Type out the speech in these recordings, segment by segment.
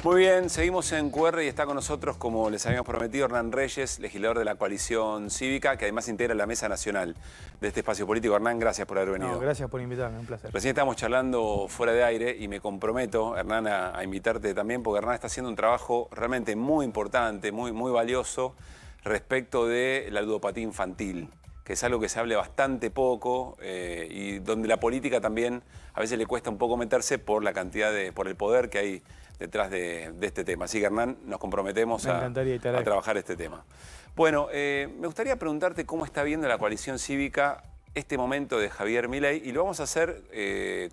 Muy bien, seguimos en QR y está con nosotros, como les habíamos prometido, Hernán Reyes, legislador de la Coalición Cívica, que además integra la mesa nacional de este espacio político. Hernán, gracias por haber venido. No, gracias por invitarme, un placer. Recién estábamos charlando fuera de aire y me comprometo, Hernán, a invitarte también, porque Hernán está haciendo un trabajo realmente muy importante, muy valioso, respecto de la ludopatía infantil, que es algo que se habla bastante poco y donde la política también a veces le cuesta un poco meterse por la cantidad por el poder que hay detrás de este tema. Así que, Hernán, nos comprometemos a trabajar este tema. Bueno, me gustaría preguntarte cómo está viendo la Coalición Cívica este momento de Javier Milei, y lo vamos a hacer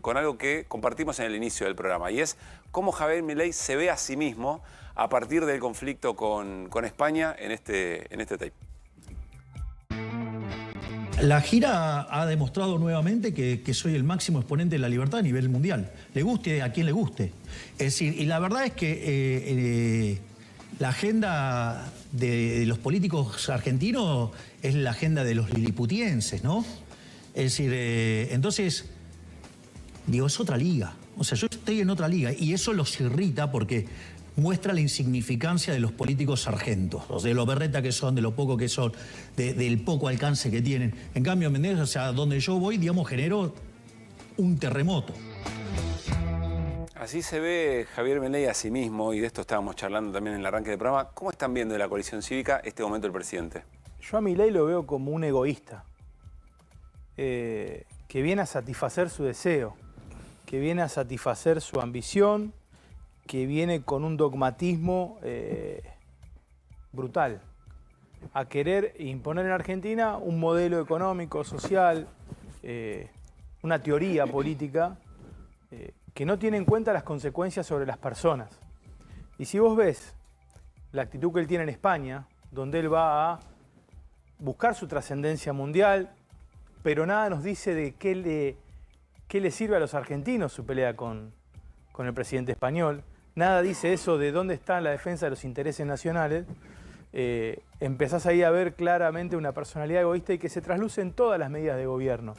con algo que compartimos en el inicio del programa, y es cómo Javier Milei se ve a sí mismo a partir del conflicto con España en este tape. La gira ha demostrado nuevamente que soy el máximo exponente de la libertad a nivel mundial. Le guste a quien le guste. Es decir, y la verdad es que la agenda de los políticos argentinos es la agenda de los liliputienses, ¿no? Es decir, entonces, digo, es otra liga. O sea, yo estoy en otra liga y eso los irrita porque muestra la insignificancia de los políticos sargentos, o sea, de lo berreta que son, de lo poco que son, del poco alcance que tienen. En cambio, Mendoza, o sea, donde yo voy, digamos, genero un terremoto. Así se ve Javier Milei a sí mismo, y de esto estábamos charlando también en el arranque del programa. ¿Cómo están viendo de la Coalición Cívica este momento del presidente? Yo a Milei lo veo como un egoísta, que viene a satisfacer su deseo, que viene a satisfacer su ambición, que viene con un dogmatismo brutal, a querer imponer en Argentina un modelo económico, social, una teoría política que no tiene en cuenta las consecuencias sobre las personas. Y si vos ves la actitud que él tiene en España, donde él va a buscar su trascendencia mundial, pero nada nos dice de qué le sirve a los argentinos su pelea con el presidente español. Nada dice eso de dónde está la defensa de los intereses nacionales. Empezás ahí a ver claramente una personalidad egoísta y que se trasluce en todas las medidas de gobierno,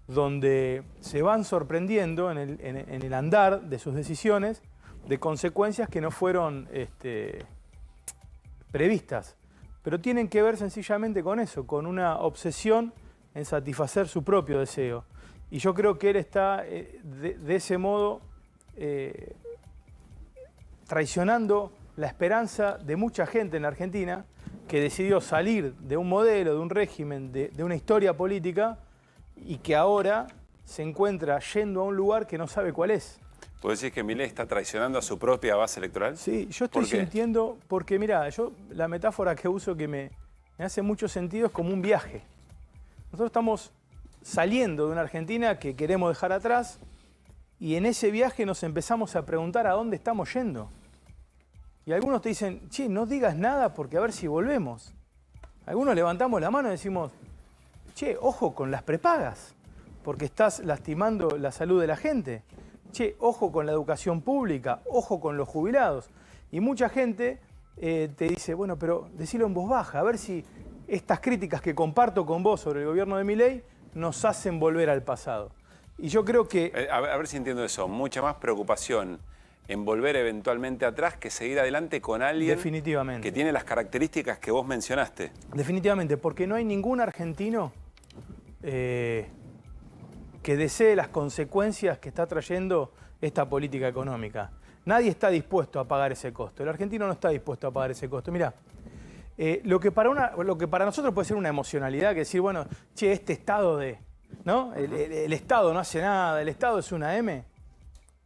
donde se van sorprendiendo en el andar de sus decisiones de consecuencias que no fueron previstas, pero tienen que ver sencillamente con eso, con una obsesión en satisfacer su propio deseo. Y yo creo que él está de ese modo traicionando la esperanza de mucha gente en la Argentina que decidió salir de un modelo, de un régimen, de una historia política, y que ahora se encuentra yendo a un lugar que no sabe cuál es. ¿Puedo decir que Milei está traicionando a su propia base electoral? Sí, yo estoy sintiendo, porque mira, la metáfora que uso que me hace mucho sentido es como un viaje. Nosotros estamos saliendo de una Argentina que queremos dejar atrás, y en ese viaje nos empezamos a preguntar a dónde estamos yendo. Y algunos te dicen, che, no digas nada porque a ver si volvemos. Algunos levantamos la mano y decimos, che, ojo con las prepagas, porque estás lastimando la salud de la gente. Che, ojo con la educación pública, ojo con los jubilados. Y mucha gente te dice, bueno, pero decilo en voz baja, a ver si estas críticas que comparto con vos sobre el gobierno de Milei nos hacen volver al pasado. Y yo creo que... A ver si entiendo eso. Mucha más preocupación en volver eventualmente atrás que seguir adelante con alguien que tiene las características que vos mencionaste. Definitivamente, porque no hay ningún argentino que desee las consecuencias que está trayendo esta política económica. Nadie está dispuesto a pagar ese costo. El argentino no está dispuesto a pagar ese costo. Mirá, lo que para nosotros puede ser una emocionalidad, que decir, bueno, che, este estado de... ¿no? El Estado no hace nada, el Estado es una M.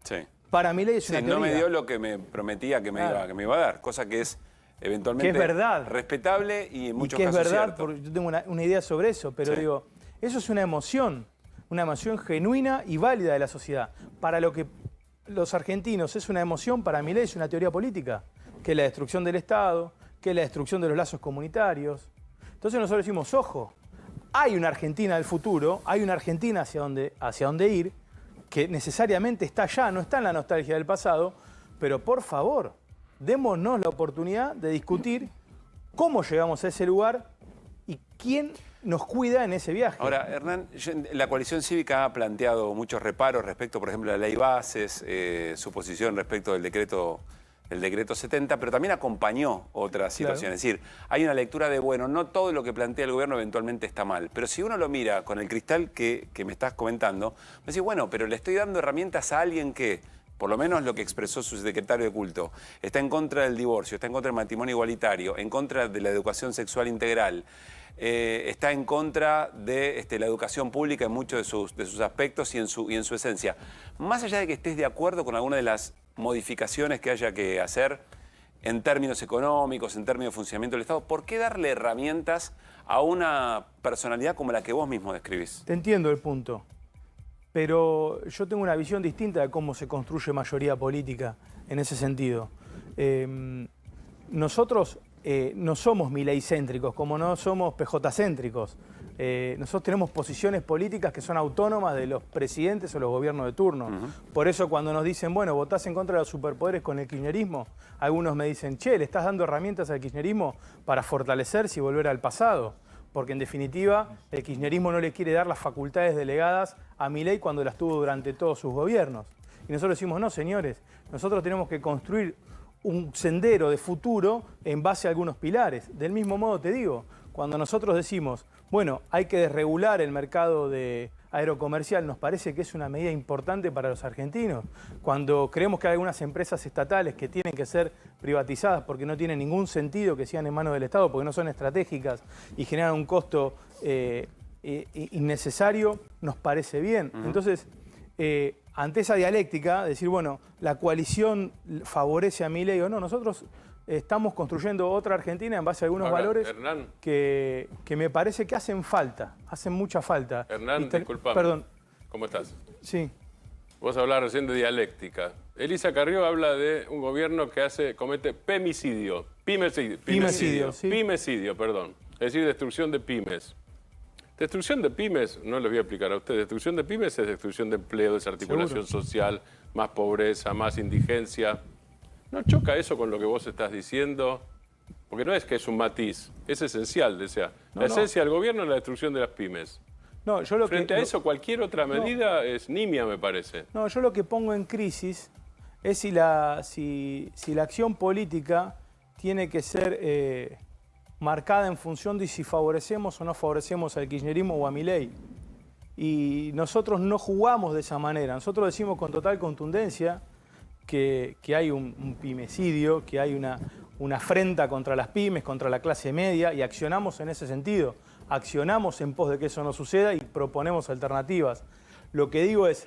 Sí. Para Milei es una teoría. No me dio lo que me prometía que me iba a dar, cosa que es eventualmente que es verdad, respetable y en muchos casos cierto. Es verdad, porque yo tengo una idea sobre eso, pero digo, eso es una emoción genuina y válida de la sociedad. Para lo que los argentinos es una emoción, para Milei es una teoría política, que es la destrucción del Estado, que es la destrucción de los lazos comunitarios. Entonces nosotros decimos, ojo, hay una Argentina del futuro, hay una Argentina hacia dónde ir, que necesariamente está allá, no está en la nostalgia del pasado, pero por favor, démonos la oportunidad de discutir cómo llegamos a ese lugar y quién nos cuida en ese viaje. Ahora, Hernán, la Coalición Cívica ha planteado muchos reparos respecto, por ejemplo, a la ley Bases, su posición respecto del decreto el decreto 70, pero también acompañó otras situaciones. Es decir, hay una lectura de, bueno, no todo lo que plantea el gobierno eventualmente está mal, pero si uno lo mira con el cristal que me estás comentando, me decís, bueno, pero le estoy dando herramientas a alguien que, por lo menos lo que expresó su secretario de culto, está en contra del divorcio, está en contra del matrimonio igualitario, en contra de la educación sexual integral, está en contra de la educación pública en muchos de sus aspectos y en su esencia. Más allá de que estés de acuerdo con alguna de las modificaciones que haya que hacer en términos económicos, en términos de funcionamiento del Estado, ¿por qué darle herramientas a una personalidad como la que vos mismo describís? Te entiendo el punto, pero yo tengo una visión distinta de cómo se construye mayoría política en ese sentido. Nosotros no somos mileicéntricos, como no somos PJ-céntricos. Nosotros tenemos posiciones políticas que son autónomas de los presidentes o los gobiernos de turno. Por eso cuando nos dicen, bueno, votás en contra de los superpoderes con el kirchnerismo, algunos me dicen, che, le estás dando herramientas al kirchnerismo para fortalecerse y volver al pasado. Porque en definitiva el kirchnerismo no le quiere dar las facultades delegadas a Milei cuando las tuvo durante todos sus gobiernos. Y nosotros decimos, no señores, nosotros tenemos que construir un sendero de futuro en base a algunos pilares. Del mismo modo te digo, cuando nosotros decimos, bueno, hay que desregular el mercado aerocomercial, nos parece que es una medida importante para los argentinos. Cuando creemos que hay algunas empresas estatales que tienen que ser privatizadas porque no tiene ningún sentido que sean en manos del Estado, porque no son estratégicas y generan un costo innecesario, nos parece bien. Entonces, ante esa dialéctica, decir, bueno, la coalición favorece a Milei o no, nosotros estamos construyendo otra Argentina en base a algunos valores Hernán, que me parece que hacen falta, hacen mucha falta. Hernán, disculpame. Perdón. ¿Cómo estás? Sí. Vos hablabas recién de dialéctica. Elisa Carrió habla de un gobierno que comete pimecidio, sí. Pimecidio, perdón. Es decir, destrucción de pymes. Destrucción de pymes, no les voy a explicar a ustedes, destrucción de pymes es destrucción de empleo, desarticulación social, más pobreza, más indigencia. ¿No choca eso con lo que vos estás diciendo? Porque no es que es un matiz, es esencial. O sea, la esencia del gobierno es la destrucción de las pymes. No, Frente a eso, cualquier otra medida es nimia, me parece. No, yo lo que pongo en crisis es si la acción política tiene que ser marcada en función de si favorecemos o no favorecemos al kirchnerismo o a Milei. Y nosotros no jugamos de esa manera. Nosotros decimos con total contundencia que hay un pimecidio, que hay una afrenta contra las pymes, contra la clase media, y accionamos en ese sentido. Accionamos en pos de que eso no suceda y proponemos alternativas. Lo que digo es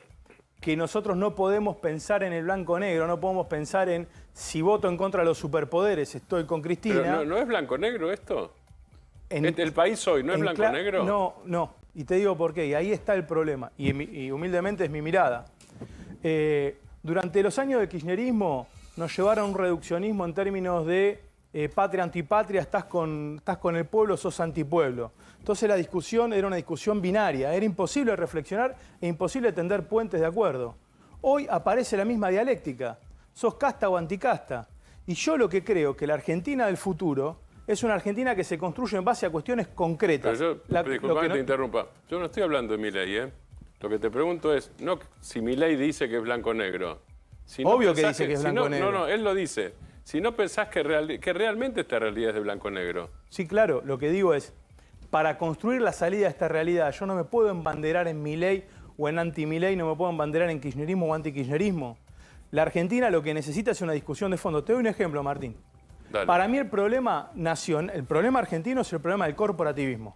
que nosotros no podemos pensar en el blanco-negro, no podemos pensar en si voto en contra de los superpoderes, estoy con Cristina. Pero ¿no es blanco-negro esto? ¿El país hoy no es blanco-negro? No. Y te digo por qué, y ahí está el problema, y humildemente es mi mirada. Durante los años del kirchnerismo nos llevaron a un reduccionismo en términos de patria, antipatria, estás con el pueblo, sos antipueblo. Entonces la discusión era una discusión binaria, era imposible reflexionar e imposible tender puentes de acuerdo. Hoy aparece la misma dialéctica, sos casta o anticasta. Y yo lo que creo que la Argentina del futuro es una Argentina que se construye en base a cuestiones concretas. Pero disculpa que te interrumpa, yo no estoy hablando de Milei, ¿eh? Lo que te pregunto es, no si Milei dice que es blanco-negro. Si no Obvio que dice que es blanco-negro. No, él lo dice. Si no pensás que realmente esta realidad es de blanco-negro. Sí, claro, lo que digo es, para construir la salida de esta realidad, yo no me puedo embanderar en Milei o en anti-Milei, no me puedo embanderar en kirchnerismo o anti-kirchnerismo. La Argentina lo que necesita es una discusión de fondo. Te doy un ejemplo, Martín. Dale. Para mí el problema argentino es el problema del corporativismo.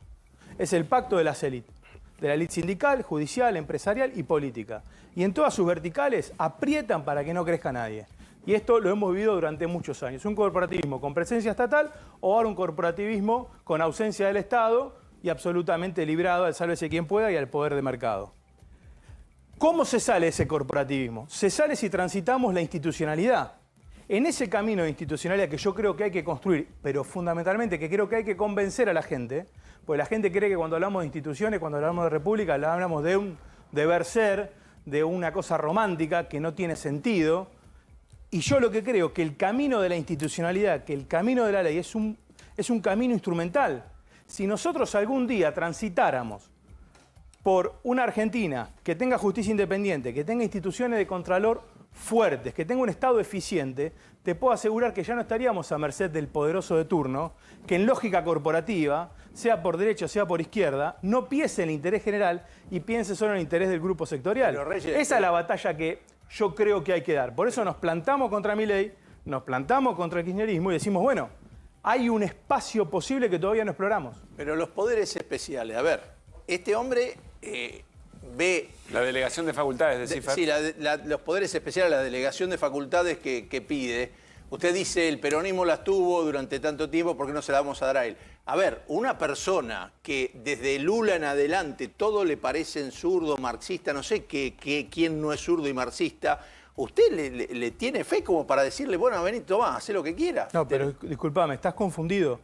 Es el pacto de las élites. De la élite sindical, judicial, empresarial y política. Y en todas sus verticales aprietan para que no crezca nadie. Y esto lo hemos vivido durante muchos años. Un corporativismo con presencia estatal o ahora un corporativismo con ausencia del Estado y absolutamente librado al sálvese quien pueda y al poder de mercado. ¿Cómo se sale de ese corporativismo? Se sale si transitamos la institucionalidad. En ese camino de institucionalidad que yo creo que hay que construir, pero fundamentalmente que creo que hay que convencer a la gente, porque la gente cree que cuando hablamos de instituciones, cuando hablamos de república, hablamos de un deber ser, de una cosa romántica que no tiene sentido. Y yo lo que creo que el camino de la institucionalidad, que el camino de la ley es un camino instrumental. Si nosotros algún día transitáramos por una Argentina que tenga justicia independiente, que tenga instituciones de contralor fuertes, que tenga un Estado eficiente, te puedo asegurar que ya no estaríamos a merced del poderoso de turno, que en lógica corporativa, sea por derecha o sea por izquierda, no piense en el interés general y piense solo en el interés del grupo sectorial. Pero, Reyes, esa es la batalla que yo creo que hay que dar. Por eso nos plantamos contra Milei, nos plantamos contra el kirchnerismo y decimos, bueno, hay un espacio posible que todavía no exploramos. Pero los poderes especiales, a ver, este hombre ve... La delegación de facultades de CIFER. Sí, los poderes especiales, la delegación de facultades que pide. Usted dice, el peronismo las tuvo durante tanto tiempo, ¿por qué no se la vamos a dar a él? A ver, una persona que desde Lula en adelante todo le parece zurdo, marxista, no sé quién no es zurdo y marxista, ¿usted le tiene fe como para decirle, bueno, vení, tomá, hacé lo que quieras? No, pero disculpame, estás confundido.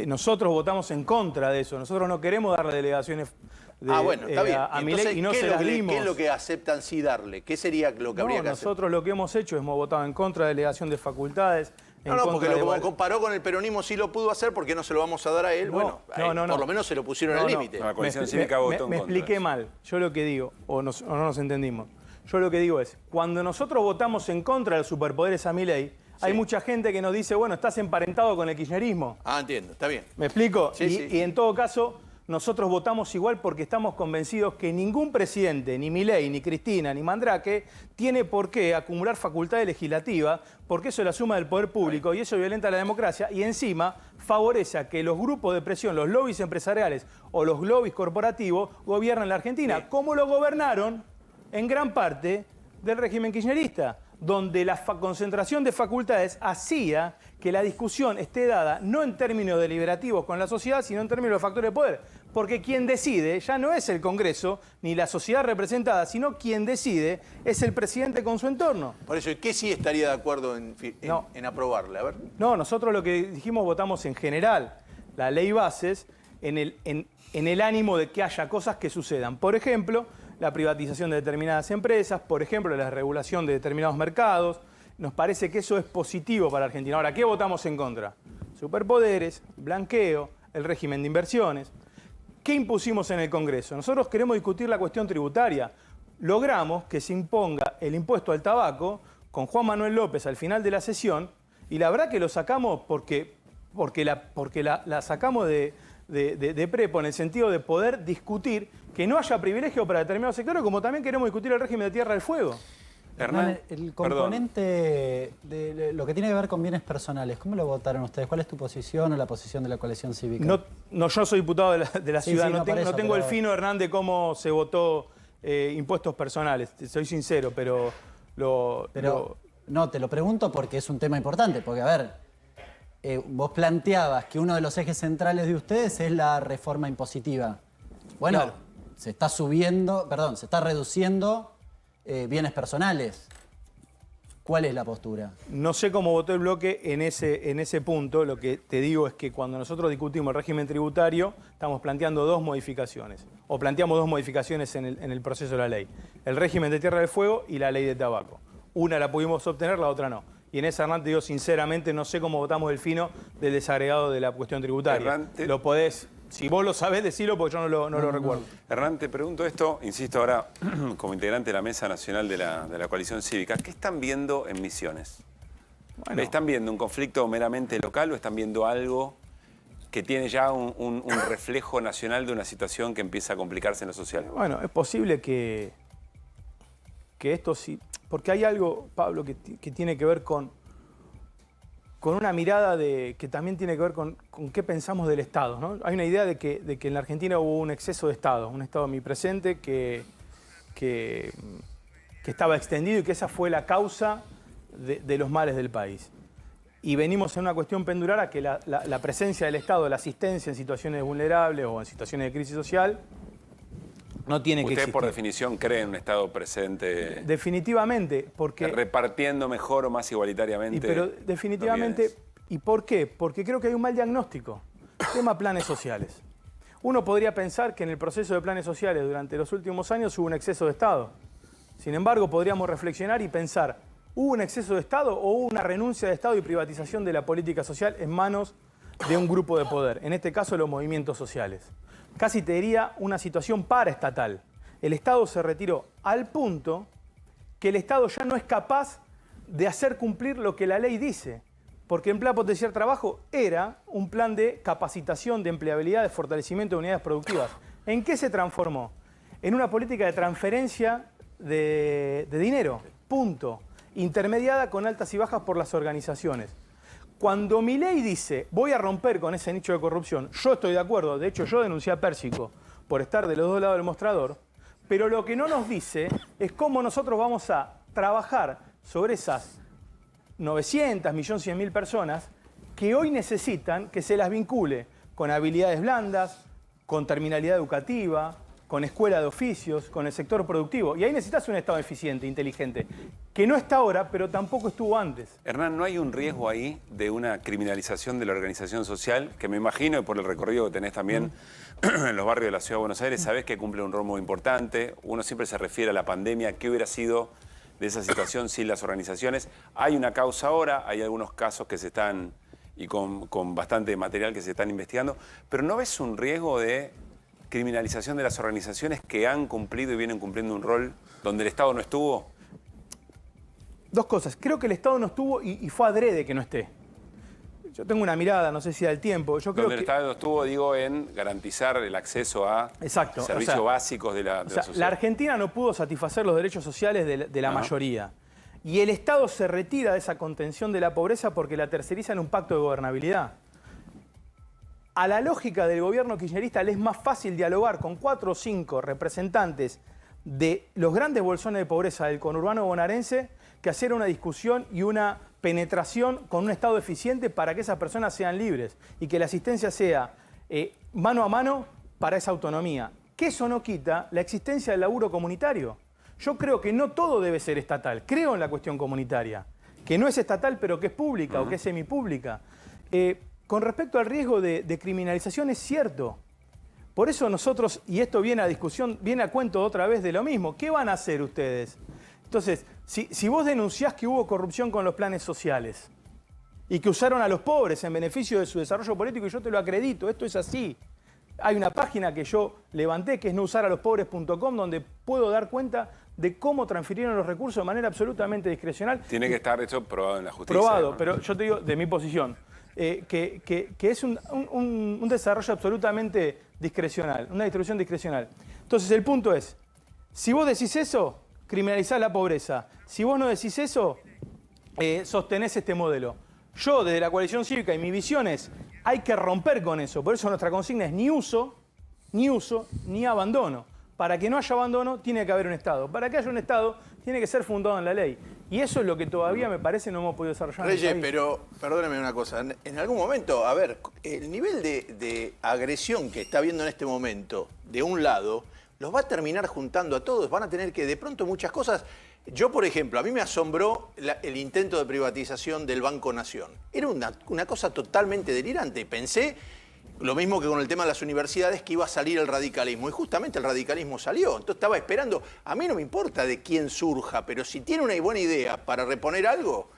Nosotros votamos en contra de eso. Nosotros no queremos darle delegaciones bueno, está bien. a Milei y no se las dimos. ¿Qué es lo que aceptan sí darle? ¿Qué sería lo que habría que hacer? Nosotros lo que hemos hecho es hemos votado en contra de delegación de facultades. No, porque como comparó con el peronismo sí lo pudo hacer, ¿por qué no se lo vamos a dar a él? No, por lo menos se lo pusieron al límite. La coalición cívica votó en Me contra. expliqué mal. Yo lo que digo, o no nos entendimos. Yo lo que digo es, cuando nosotros votamos en contra de los superpoderes a Milei, hay mucha gente que nos dice, bueno, estás emparentado con el kirchnerismo. Ah, entiendo, está bien. ¿Me explico? Sí. Y en todo caso, nosotros votamos igual porque estamos convencidos que ningún presidente, ni Milei, ni Cristina, ni Mandrake, tiene por qué acumular facultades legislativas, porque eso es la suma del poder público y eso violenta la democracia y encima favorece a que los grupos de presión, los lobbies empresariales o los lobbies corporativos gobiernen la Argentina, como lo gobernaron en gran parte del régimen kirchnerista, donde la concentración de facultades hacía que la discusión esté dada no en términos deliberativos con la sociedad, sino en términos de factores de poder. Porque quien decide ya no es el Congreso ni la sociedad representada, sino quien decide es el presidente con su entorno. Por eso, ¿qué sí estaría de acuerdo en aprobarle? A ver. No, nosotros lo que dijimos votamos en general la ley bases en el ánimo de que haya cosas que sucedan. Por ejemplo, la privatización de determinadas empresas, por ejemplo, la regulación de determinados mercados. Nos parece que eso es positivo para Argentina. Ahora, ¿qué votamos en contra? Superpoderes, blanqueo, el régimen de inversiones. ¿Qué impusimos en el Congreso? Nosotros queremos discutir la cuestión tributaria. Logramos que se imponga el impuesto al tabaco con Juan Manuel López al final de la sesión y la verdad que lo sacamos porque la sacamos de prepo en el sentido de poder discutir que no haya privilegio para determinados sectores, como también queremos discutir el régimen de Tierra del Fuego. Hernán, el componente de lo que tiene que ver con bienes personales, ¿cómo lo votaron ustedes? ¿Cuál es tu posición o la posición de la coalición cívica? No, yo soy diputado de la ciudad, sí, no tengo pero... el fino, Hernán, de cómo se votó impuestos personales, soy sincero, pero... No, te lo pregunto porque es un tema importante, porque a ver, vos planteabas que uno de los ejes centrales de ustedes es la reforma impositiva. Bueno, claro. Se está reduciendo bienes personales. ¿Cuál es la postura? No sé cómo votó el bloque en ese punto. Lo que te digo es que cuando nosotros discutimos el régimen tributario, estamos planteando dos modificaciones. O planteamos dos modificaciones en el proceso de la ley. El régimen de Tierra del Fuego y la ley de tabaco. Una la pudimos obtener, la otra no. Y en esa, Hernán, te digo sinceramente, no sé cómo votamos el fino del desagregado de la cuestión tributaria. Hernán, Lo podés... Si vos lo sabés, decilo porque yo no lo recuerdo. Hernán, te pregunto esto, insisto ahora, como integrante de la Mesa Nacional de la Coalición Cívica, ¿qué están viendo en Misiones? Bueno. ¿Están viendo un conflicto meramente local o están viendo algo que tiene ya un reflejo nacional de una situación que empieza a complicarse en lo social? Bueno, es posible que esto sí... Porque hay algo, Pablo, que tiene que ver con una mirada que también tiene que ver con qué pensamos del Estado, ¿no? Hay una idea de que en la Argentina hubo un exceso de Estado, un Estado omnipresente que estaba extendido y que esa fue la causa de los males del país. Y venimos en una cuestión pendular a que la presencia del Estado, la asistencia en situaciones vulnerables o en situaciones de crisis social, no tiene que existir. ¿Usted por definición cree en un Estado presente? Definitivamente, porque... Repartiendo mejor o más igualitariamente. Pero definitivamente, ¿y por qué? Porque creo que hay un mal diagnóstico. Tema planes sociales. Uno podría pensar que en el proceso de planes sociales durante los últimos años hubo un exceso de Estado. Sin embargo, podríamos reflexionar y pensar, ¿hubo un exceso de Estado o hubo una renuncia de Estado y privatización de la política social en manos de un grupo de poder? En este caso, los movimientos sociales. Casi te diría una situación paraestatal. El Estado se retiró al punto que el Estado ya no es capaz de hacer cumplir lo que la ley dice. Porque el plan potenciar trabajo era un plan de capacitación, de empleabilidad, de fortalecimiento de unidades productivas. ¿En qué se transformó? En una política de transferencia de dinero, punto. Intermediada con altas y bajas por las organizaciones. Cuando Milei dice, voy a romper con ese nicho de corrupción, yo estoy de acuerdo, de hecho yo denuncié a Pérsico por estar de los dos lados del mostrador, pero lo que no nos dice es cómo nosotros vamos a trabajar sobre esas 900, 1.100.000 personas que hoy necesitan que se las vincule con habilidades blandas, con terminalidad educativa, con escuela de oficios, con el sector productivo. Y ahí necesitas un Estado eficiente, inteligente, que no está ahora, pero tampoco estuvo antes. Hernán, ¿no hay un riesgo ahí de una criminalización de la organización social? Que me imagino, y por el recorrido que tenés también en los barrios de la Ciudad de Buenos Aires, sabés que cumple un rol muy importante. Uno siempre se refiere a la pandemia. ¿Qué hubiera sido de esa situación sin las organizaciones? Hay una causa ahora, hay algunos casos que se están, y con bastante material que se están investigando, pero ¿no ves un riesgo de criminalización de las organizaciones que han cumplido y vienen cumpliendo un rol donde el Estado no estuvo? Dos cosas. Creo que el Estado no estuvo y fue adrede que no esté. Yo tengo una mirada, no sé si da el tiempo. Yo creo donde el Estado no estuvo, digo, en garantizar el acceso a servicios básicos de la sociedad. La Argentina no pudo satisfacer los derechos sociales de la mayoría. Y el Estado se retira de esa contención de la pobreza porque la terceriza en un pacto de gobernabilidad. A la lógica del gobierno kirchnerista le es más fácil dialogar con 4 o 5 representantes de los grandes bolsones de pobreza del conurbano bonaerense que hacer una discusión y una penetración con un Estado eficiente para que esas personas sean libres y que la asistencia sea mano a mano para esa autonomía. Que eso no quita la existencia del laburo comunitario. Yo creo que no todo debe ser estatal. Creo en la cuestión comunitaria, que no es estatal pero que es pública o que es semipública. Con respecto al riesgo de criminalización, es cierto. Por eso nosotros, y esto viene a discusión, viene a cuento otra vez de lo mismo, ¿qué van a hacer ustedes? Entonces, si vos denunciás que hubo corrupción con los planes sociales y que usaron a los pobres en beneficio de su desarrollo político, y yo te lo acredito, esto es así. Hay una página que yo levanté que es nousaralospobres.com donde puedo dar cuenta de cómo transfirieron los recursos de manera absolutamente discrecional. Tiene que estar eso probado en la justicia. Probado, ¿no? pero yo te digo de mi posición. Que es un desarrollo absolutamente discrecional, una distribución discrecional. Entonces el punto es, si vos decís eso, criminalizás la pobreza. Si vos no decís eso, sostenés este modelo. Yo desde la coalición cívica y mi visión es, hay que romper con eso. Por eso nuestra consigna es ni uso, ni abandono. Para que no haya abandono, tiene que haber un Estado. Para que haya un Estado, tiene que ser fundado en la ley. Y eso es lo que todavía, me parece, no hemos podido desarrollar. Reyes, pero perdóneme una cosa. En algún momento, a ver, el nivel de agresión que está habiendo en este momento, de un lado, los va a terminar juntando a todos. Van a tener que, de pronto, muchas cosas. Yo, por ejemplo, a mí me asombró el intento de privatización del Banco Nación. Era una cosa totalmente delirante. Pensé lo mismo que con el tema de las universidades, que iba a salir el radicalismo. Y justamente el radicalismo salió. Entonces estaba esperando. A mí no me importa de quién surja, pero si tiene una buena idea para reponer algo,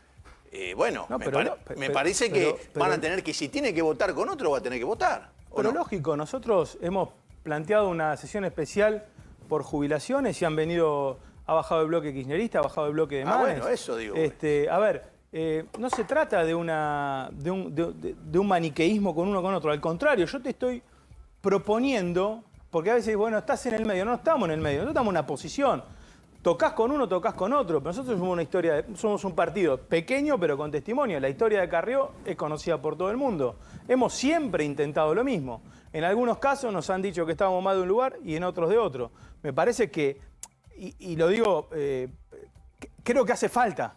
me parece que van a tener que, si tiene que votar con otro, va a tener que votar. Pero no? lógico, nosotros hemos planteado una sesión especial por jubilaciones y han venido, ha bajado el bloque kirchnerista, ha bajado el bloque de Manes. Bueno, eso digo. A ver, no se trata de un maniqueísmo con uno con otro. Al contrario, yo te estoy proponiendo, porque a veces, bueno, estás en el medio. No estamos en el medio, nosotros estamos en una posición. Tocás con uno, tocás con otro. Pero nosotros somos un partido pequeño, pero con testimonio. La historia de Carrió es conocida por todo el mundo. Hemos siempre intentado lo mismo. En algunos casos nos han dicho que estábamos más de un lugar y en otros de otro. Me parece que, y lo digo, creo que hace falta.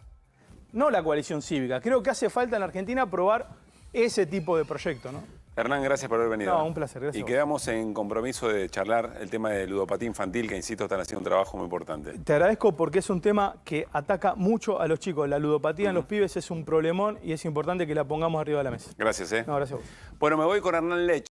No la coalición cívica. Creo que hace falta en la Argentina probar ese tipo de proyecto, ¿no? Hernán, gracias por haber venido. No, un placer, gracias. Y quedamos en compromiso de charlar el tema de ludopatía infantil, que insisto, están haciendo un trabajo muy importante. Te agradezco porque es un tema que ataca mucho a los chicos. La ludopatía en los pibes es un problemón y es importante que la pongamos arriba de la mesa. Gracias, No, gracias a vos. Bueno, me voy con Hernán Lech.